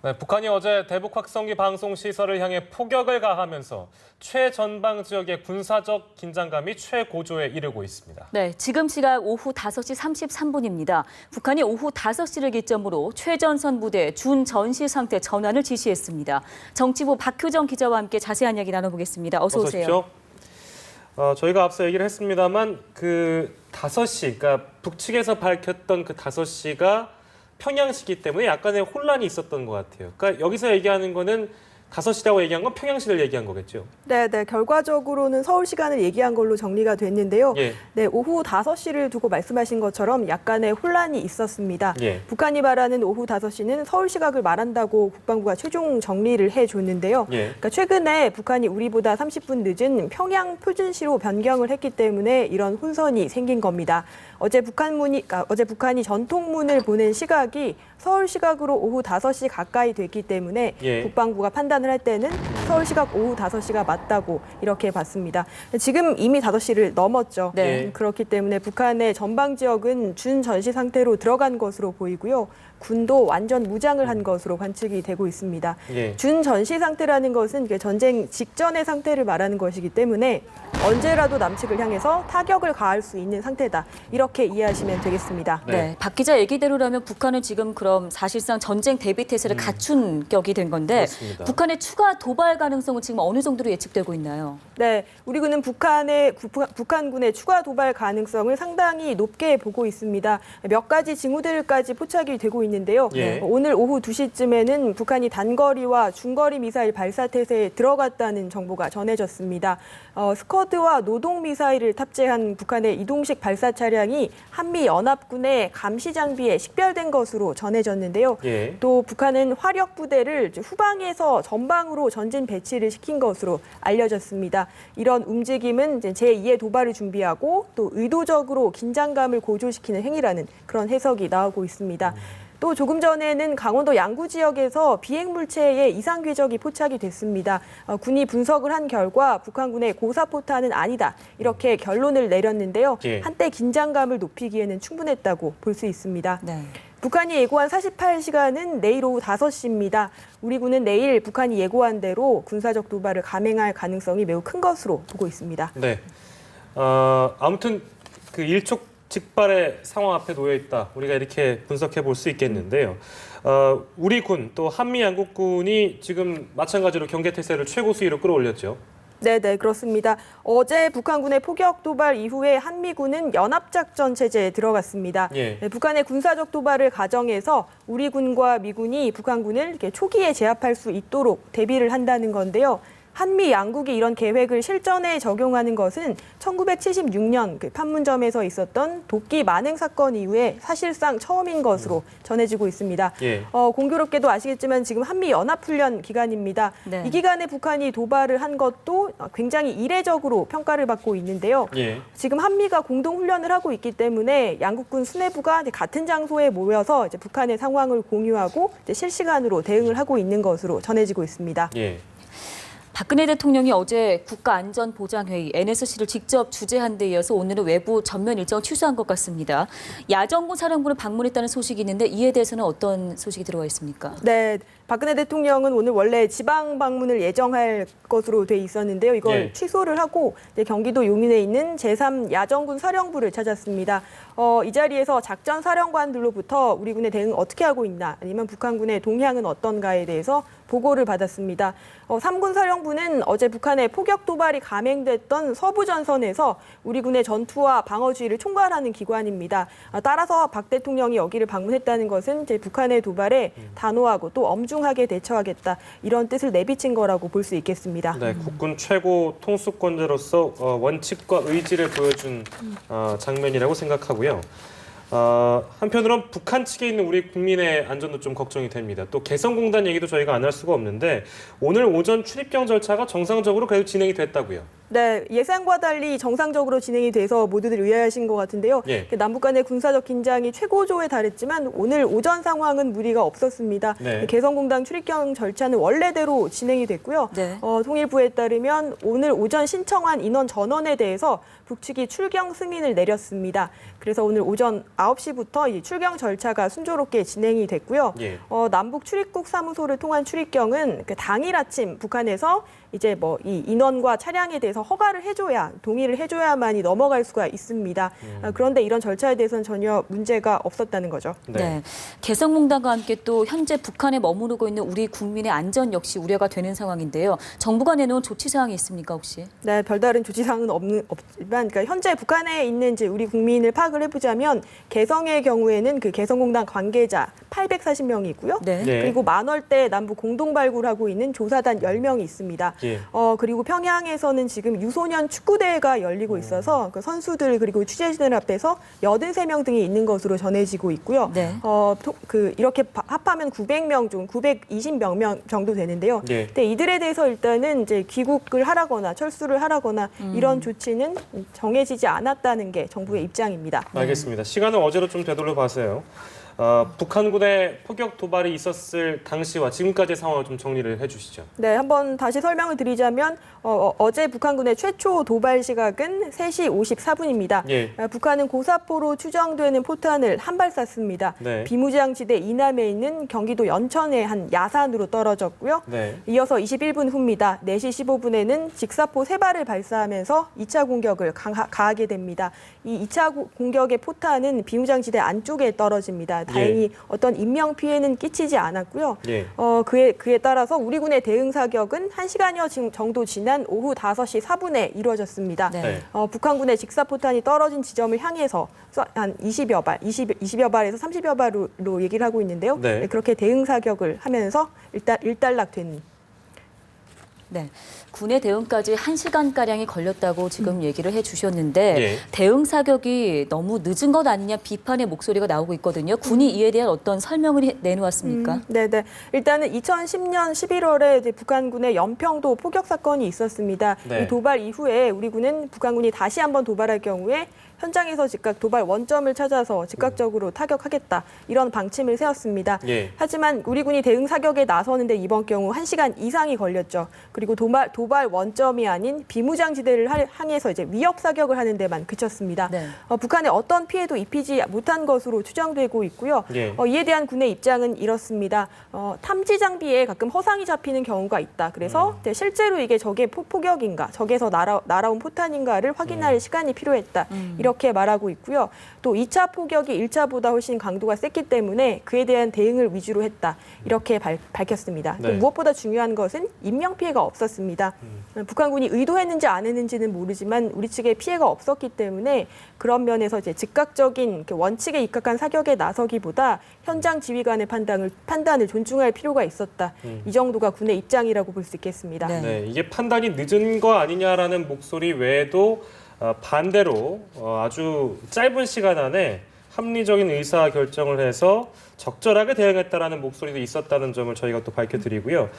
네, 북한이 어제 대북 확성기 방송 시설을 향해 포격을 가하면서 최전방 지역의 군사적 긴장감이 최고조에 이르고 있습니다. 네, 지금 시각 오후 5시 33분입니다. 북한이 오후 5시를 기점으로 최전선 부대 준전시 상태 전환을 지시했습니다. 정치부 박효정 기자와 함께 자세한 이야기 나눠보겠습니다. 어서 오세요. 저희가 앞서 얘기를 했습니다만 그 5시, 그러니까 북측에서 밝혔던 그 5시가 평양시기 때문에 약간의 혼란이 있었던 것 같아요. 그러니까 여기서 얘기하는 거는 5시라고 얘기한 건 평양시를 얘기한 거겠죠? 네, 결과적으로는 서울 시간을 얘기한 걸로 정리가 됐는데요. 예. 네, 오후 5시를 두고 말씀하신 것처럼 약간의 혼란이 있었습니다. 예. 북한이 말하는 오후 5시는 서울 시각을 말한다고 국방부가 최종 정리를 해줬는데요. 예. 그러니까 최근에 북한이 우리보다 30분 늦은 평양 표준시로 변경을 했기 때문에 이런 혼선이 생긴 겁니다. 어제 북한이 전통문을 보낸 시각이 서울 시각으로 오후 5시 가까이 됐기 때문에 예. 국방부가 판단을 할 때는 서울 시각 오후 5시가 맞다고 이렇게 봤습니다. 지금 이미 5시를 넘었죠. 네. 그렇기 때문에 북한의 전방 지역은 준전시 상태로 들어간 것으로 보이고요. 군도 완전 무장을 한 것으로 관측이 되고 있습니다. 예. 준전시 상태라는 것은 전쟁 직전의 상태를 말하는 것이기 때문에 언제라도 남측을 향해서 타격을 가할 수 있는 상태다. 이렇게 이해하시면 되겠습니다. 네, 박 기자 얘기대로라면 북한은 지금 그럼 사실상 전쟁 대비 태세를 갖춘 격이 된 건데 그렇습니다. 북한의 추가 도발 가능성은 지금 어느 정도로 예측되고 있나요? 네, 우리 군은 북한군의 추가 도발 가능성을 상당히 높게 보고 있습니다. 몇 가지 징후들까지 포착이 되고 있는데요. 예. 오늘 오후 2시쯤에는 북한이 단거리와 중거리 미사일 발사 태세에 들어갔다는 정보가 전해졌습니다. 스커드와 노동 미사일을 탑재한 북한의 이동식 발사 차량이 한미연합군의 감시 장비에 식별된 것으로 전해졌는데요. 예. 또 북한은 화력 부대를 후방에서 전방으로 전진 배치를 시킨 것으로 알려졌습니다. 이런 움직임은 제2의 도발을 준비하고 또 의도적으로 긴장감을 고조시키는 행위라는 그런 해석이 나오고 있습니다. 또 조금 전에는 강원도 양구 지역에서 비행 물체의 이상 궤적이 포착이 됐습니다. 군이 분석을 한 결과 북한군의 고사포탄은 아니다. 이렇게 결론을 내렸는데요. 예. 한때 긴장감을 높이기에는 충분했다고 볼 수 있습니다. 네. 북한이 예고한 48시간은 내일 오후 5시입니다. 우리 군은 내일 북한이 예고한 대로 군사적 도발을 감행할 가능성이 매우 큰 것으로 보고 있습니다. 네. 아무튼 그 일촉즉발의 상황 앞에 놓여 있다. 우리가 이렇게 분석해 볼 수 있겠는데요. 우리 군 또 한미 양국군이 지금 마찬가지로 경계 태세를 최고 수위로 끌어올렸죠. 네, 그렇습니다. 어제 북한군의 포격 도발 이후에 한미군은 연합작전 체제에 들어갔습니다. 예. 네, 북한의 군사적 도발을 가정해서 우리 군과 미군이 북한군을 이렇게 초기에 제압할 수 있도록 대비를 한다는 건데요. 한미 양국이 이런 계획을 실전에 적용하는 것은 1976년 그 판문점에서 있었던 도끼 만행 사건 이후에 사실상 처음인 것으로 전해지고 있습니다. 예. 공교롭게도 아시겠지만 지금 한미 연합훈련 기간입니다. 네. 이 기간에 북한이 도발을 한 것도 굉장히 이례적으로 평가를 받고 있는데요. 예. 지금 한미가 공동 훈련을 하고 있기 때문에 양국군 수뇌부가 같은 장소에 모여서 이제 북한의 상황을 공유하고 이제 실시간으로 대응을 하고 있는 것으로 전해지고 있습니다. 예. 박근혜 대통령이 어제 국가안전보장회의 NSC를 직접 주재한 데 이어서 오늘은 외부 전면 일정 취소한 것 같습니다. 야정군 사령부를 방문했다는 소식이 있는데 이에 대해서는 어떤 소식이 들어와 있습니까? 네, 박근혜 대통령은 오늘 원래 지방 방문을 예정할 것으로 돼 있었는데요. 이걸 예. 취소를 하고 이제 경기도 용인에 있는 제3야정군 사령부를 찾았습니다. 이 자리에서 작전 사령관들로부터 우리 군의 대응 어떻게 하고 있나 아니면 북한군의 동향은 어떤가에 대해서 보고를 받았습니다. 3군 사령부는 어제 북한의 포격 도발이 감행됐던 서부 전선에서 우리 군의 전투와 방어 지휘를 총괄하는 기관입니다. 따라서 박 대통령이 여기를 방문했다는 것은 이제 북한의 도발에 단호하고 또 엄중하게 대처하겠다 이런 뜻을 내비친 거라고 볼 수 있겠습니다. 네, 국군 최고 통수권자로서 원칙과 의지를 보여준 장면이라고 생각하고요. 한편으로는 북한 측에 있는 우리 국민의 안전도 좀 걱정이 됩니다. 또 개성공단 얘기도 저희가 안 할 수가 없는데 오늘 오전 출입경 절차가 정상적으로 그래도 진행이 됐다고요. 네, 예상과 달리 정상적으로 진행이 돼서 모두들 의아하신 것 같은데요. 예. 남북 간의 군사적 긴장이 최고조에 달했지만 오늘 오전 상황은 무리가 없었습니다. 네. 개성공단 출입경 절차는 원래대로 진행이 됐고요. 네. 통일부에 따르면 오늘 오전 신청한 인원 전원에 대해서 북측이 출경 승인을 내렸습니다. 그래서 오늘 오전 9시부터 이 출경 절차가 순조롭게 진행이 됐고요. 예. 남북 출입국 사무소를 통한 출입경은 그 당일 아침 북한에서 이제 뭐 이 인원과 차량에 대해서 허가를 해줘야 동의를 해줘야만이 넘어갈 수가 있습니다. 그런데 이런 절차에 대해서는 전혀 문제가 없었다는 거죠. 네. 개성공단과 함께 또 현재 북한에 머무르고 있는 우리 국민의 안전 역시 우려가 되는 상황인데요. 정부가 내놓은 조치 사항이 있습니까 혹시? 네, 별다른 조치 사항은 없지만, 그러니까 현재 북한에 있는 이제 우리 국민을 파악을 해보자면 개성의 경우에는 그 개성공단 관계자 840명이 있고요. 네. 네. 그리고 만월대 남북 공동 발굴하고 있는 조사단 10명이 있습니다. 예. 그리고 평양에서는 지금 유소년 축구대회가 열리고 있어서 그 선수들 그리고 취재진들 앞에서 83명 등이 있는 것으로 전해지고 있고요. 네. 이렇게 합하면 900명 중 920명 정도 되는데요. 예. 근데 이들에 대해서 일단은 이제 귀국을 하라거나 철수를 하라거나 이런 조치는 정해지지 않았다는 게 정부의 입장입니다. 알겠습니다. 시간을 어제로 좀 되돌려 봐서요. 북한군의 포격 도발이 있었을 당시와 지금까지의 상황을 좀 정리를 해주시죠. 네, 한번 다시 설명을 드리자면 어제 북한군의 최초 도발 시각은 3시 54분입니다. 예. 북한은 고사포로 추정되는 포탄을 한 발 쐈습니다. 네. 비무장지대 이남에 있는 경기도 연천의 한 야산으로 떨어졌고요. 네. 이어서 21분 후입니다. 4시 15분에는 직사포 3발을 발사하면서 2차 공격을 가하게 됩니다. 이 2차 공격의 포탄은 비무장지대 안쪽에 떨어집니다. 다행히 어떤 인명 피해는 끼치지 않았고요. 예. 그에 따라서 우리 군의 대응 사격은 1시간여 정도 지난 오후 5시 4분에 이루어졌습니다. 네. 네. 북한군의 직사포탄이 떨어진 지점을 향해서 한 20여 발에서 30여 발로 얘기를 하고 있는데요. 네. 그렇게 대응 사격을 하면서 일단락된. 네. 군의 대응까지 1시간가량이 걸렸다고 지금 얘기를 해주셨는데 예. 대응 사격이 너무 늦은 것 아니냐 비판의 목소리가 나오고 있거든요. 군이 이에 대한 어떤 설명을 내놓았습니까? 네네. 일단은 2010년 11월에 이제 북한군의 연평도 포격 사건이 있었습니다. 네. 이 도발 이후에 우리 군은 북한군이 다시 한번 도발할 경우에 현장에서 즉각 도발 원점을 찾아서 즉각적으로 타격하겠다 이런 방침을 세웠습니다. 예. 하지만 우리 군이 대응 사격에 나서는데 이번 경우 1시간 이상이 걸렸죠. 그리고 도발 원점이 아닌 비무장지대를 향해서 이제 위협 사격을 하는 데만 그쳤습니다. 네. 북한에 어떤 피해도 입히지 못한 것으로 추정되고 있고요. 예. 이에 대한 군의 입장은 이렇습니다. 탐지 장비에 가끔 허상이 잡히는 경우가 있다. 그래서 실제로 이게 적의 포격인가, 적에서 날아온 포탄인가를 확인할 시간이 필요했다. 이렇게 말하고 있고요. 또 2차 포격이 1차보다 훨씬 강도가 셌기 때문에 그에 대한 대응을 위주로 했다. 이렇게 밝혔습니다. 네. 또 무엇보다 중요한 것은 인명 피해가 없었습니다. 북한군이 의도했는지 안 했는지는 모르지만 우리 측에 피해가 없었기 때문에 그런 면에서 이제 즉각적인 원칙에 입각한 사격에 나서기보다 현장 지휘관의 판단을 존중할 필요가 있었다. 이 정도가 군의 입장이라고 볼 수 있겠습니다. 네. 네, 이게 판단이 늦은 거 아니냐라는 목소리 외에도 반대로 아주 짧은 시간 안에 합리적인 의사 결정을 해서 적절하게 대응했다라는 목소리도 있었다는 점을 저희가 또 밝혀드리고요.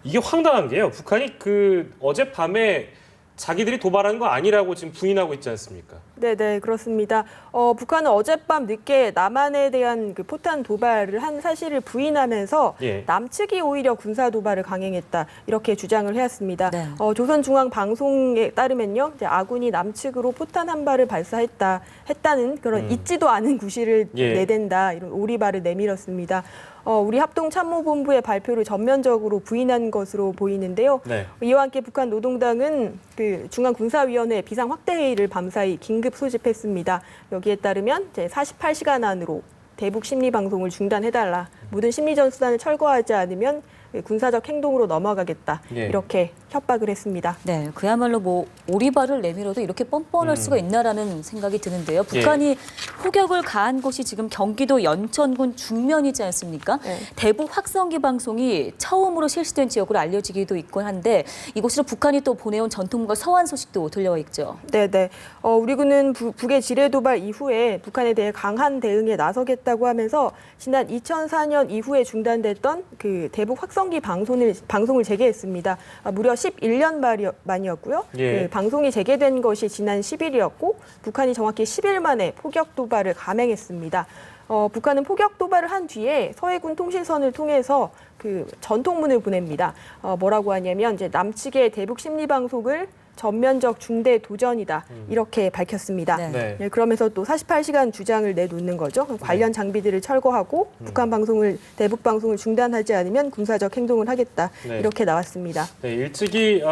이게 황당한 게요. 북한이 그 어젯밤에 자기들이 도발한 거 아니라고 지금 부인하고 있지 않습니까? 네, 그렇습니다. 북한은 어젯밤 늦게 남한에 대한 그 포탄 도발을 한 사실을 부인하면서 예. 남측이 오히려 군사 도발을 강행했다 이렇게 주장을 해왔습니다. 네. 조선중앙방송에 따르면요, 이제 아군이 남측으로 포탄 한 발을 발사했다는 그런 있지도 않은 구실을 예. 내댄다 이런 오리발을 내밀었습니다. 우리 합동참모본부의 발표를 전면적으로 부인한 것으로 보이는데요. 네. 이와 함께 북한 노동당은 그 중앙군사위원회 비상확대회의를 밤사이 긴급 소집했습니다. 여기에 따르면 이제 48시간 안으로 대북 심리방송을 중단해달라. 모든 심리전 수단을 철거하지 않으면 군사적 행동으로 넘어가겠다. 예. 이렇게 협박을 했습니다. 네, 그야말로 뭐 오리발을 내밀어도 이렇게 뻔뻔할 수가 있나라는 생각이 드는데요. 북한이 포격을 가한 곳이 지금 경기도 연천군 중면이지 않습니까? 네. 대북 확성기 방송이 처음으로 실시된 지역으로 알려지기도 있곤 한데 이곳으로 북한이 또 보내온 전통문과 서한 소식도 들려와 있죠. 네네. 우리 군은 북의 지뢰 도발 이후에 북한에 대해 강한 대응에 나서겠다고 하면서 지난 2004년 이후에 중단됐던 그 대북 확성기 방송을 재개했습니다. 무려 11년 만이었고요. 예. 그 방송이 재개된 것이 지난 10일이었고 북한이 정확히 10일 만에 포격 도발을 감행했습니다. 북한은 포격 도발을 한 뒤에 서해군 통신선을 통해서 그 전통문을 보냅니다. 뭐라고 하냐면 이제 남측의 대북 심리 방송을 전면적 중대 도전이다 이렇게 밝혔습니다. 네. 네, 그러면서 또 48시간 주장을 내놓는 거죠. 관련 장비들을 철거하고 북한 방송을 대북 방송을 중단하지 않으면 군사적 행동을 하겠다 네. 이렇게 나왔습니다. 네, 일찍이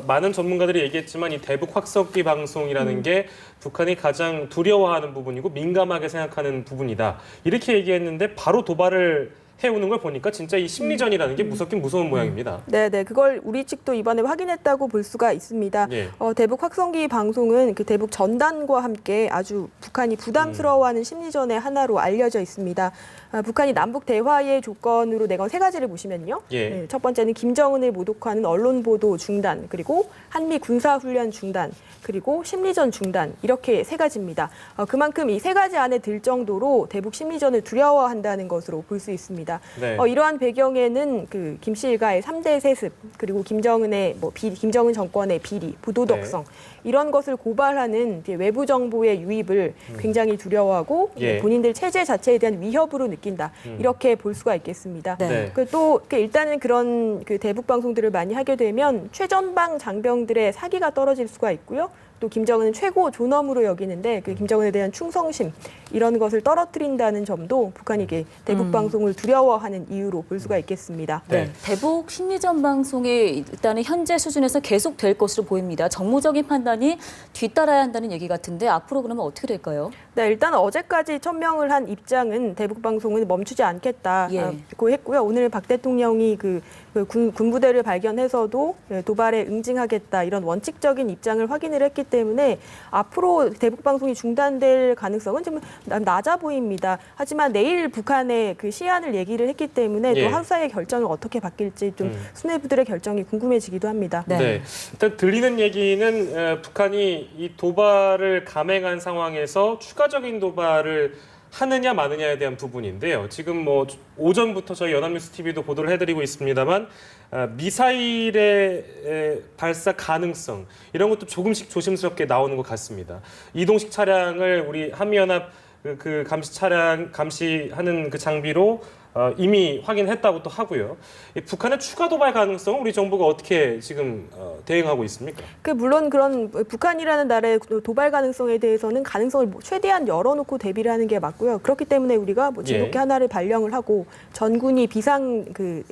많은 전문가들이 얘기했지만 이 대북 확성기 방송이라는 게 북한이 가장 두려워하는 부분이고 민감하게 생각하는 부분이다. 이렇게 얘기했는데 바로 도발을 해오는 걸 보니까 진짜 이 심리전이라는 게 무섭긴 무서운 모양입니다. 네, 그걸 우리 측도 이번에 확인했다고 볼 수가 있습니다. 예. 대북 확성기 방송은 그 대북 전단과 함께 아주 북한이 부담스러워하는 심리전의 하나로 알려져 있습니다. 북한이 남북 대화의 조건으로 내건 세 가지를 보시면요. 예. 네, 첫 번째는 김정은을 모독하는 언론 보도 중단, 그리고 한미 군사 훈련 중단, 그리고 심리전 중단 이렇게 세 가지입니다. 그만큼 이 세 가지 안에 들 정도로 대북 심리전을 두려워한다는 것으로 볼 수 있습니다. 네. 이러한 배경에는 그 김씨 일가의 3대 세습, 그리고 김정은 정권의 비리, 부도덕성 이런 것을 고발하는 이제 외부 정보의 유입을 굉장히 두려워하고 예. 본인들 체제 자체에 대한 위협으로 느낀다 이렇게 볼 수가 있겠습니다. 네. 또 일단은 그런 그 대북 방송들을 많이 하게 되면 최전방 장병들의 사기가 떨어질 수가 있고요. 또 김정은은 최고 존엄으로 여기는데 그 김정은에 대한 충성심 이런 것을 떨어뜨린다는 점도 북한이 이게 대북 방송을 두려워하는 이유로 볼 수가 있겠습니다. 네. 대북 심리전 방송이 일단은 현재 수준에서 계속 될 것으로 보입니다. 정무적인 판단이 뒤따라야 한다는 얘기 같은데 앞으로 그러면 어떻게 될까요? 네, 일단 어제까지 천명을 한 입장은 대북 방송은 멈추지 않겠다고 했고요. 오늘 박 대통령이 군부대를 발견해서도 도발에 응징하겠다 이런 원칙적인 입장을 확인을 했기 때문에 앞으로 대북 방송이 중단될 가능성은 좀 낮아 보입니다. 하지만 내일 북한의 그 시한을 얘기를 했기 때문에 예. 또 하사의 결정을 어떻게 바뀔지 좀 수뇌부들의 결정이 궁금해지기도 합니다. 네. 일단 들리는 얘기는 북한이 이 도발을 감행한 상황에서 추가적인 도발을 하느냐 마느냐에 대한 부분인데요. 지금 뭐 오전부터 저희 연합뉴스 TV도 보도를 해드리고 있습니다만 미사일의 발사 가능성 이런 것도 조금씩 조심스럽게 나오는 것 같습니다. 이동식 차량을 우리 한미연합 그 감시하는 그 장비로 이미 확인했다고 또 하고요. 이 북한의 추가 도발 가능성은 우리 정부가 어떻게 지금 대응하고 있습니까? 물론 그런 북한이라는 나라의 도발 가능성에 대해서는 가능성을 최대한 열어놓고 대비를 하는 게 맞고요. 그렇기 때문에 우리가 진돗개 하나를 발령을 하고 전군이 비상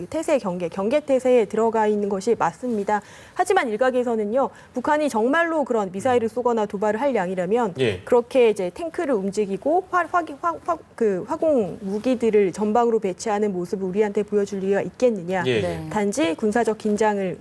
태세 경계 태세에 들어가 있는 것이 맞습니다. 하지만 일각에서는요, 북한이 정말로 그런 미사일을 쏘거나 도발을 할 양이라면 그렇게 이제 탱크를 움직이고 화공 무기들을 전방으로 배치하는 모습을 우리한테 보여줄 리가 있겠느냐. 단지 군사적 긴장을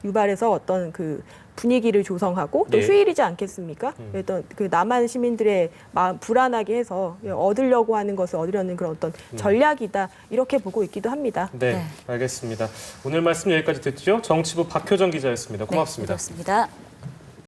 유발해서 어떤 그 분위기를 조성하고 또 휴일이지 않겠습니까? 어떤 그 남한 시민들의 마음 불안하게 해서 얻으려고 하는 것을 얻으려는 그런 어떤 전략이다 이렇게 보고 있기도 합니다. 네, 알겠습니다. 오늘 말씀 여기까지 듣죠. 정치부 박효정 기자였습니다. 고맙습니다. 네, 고맙습니다.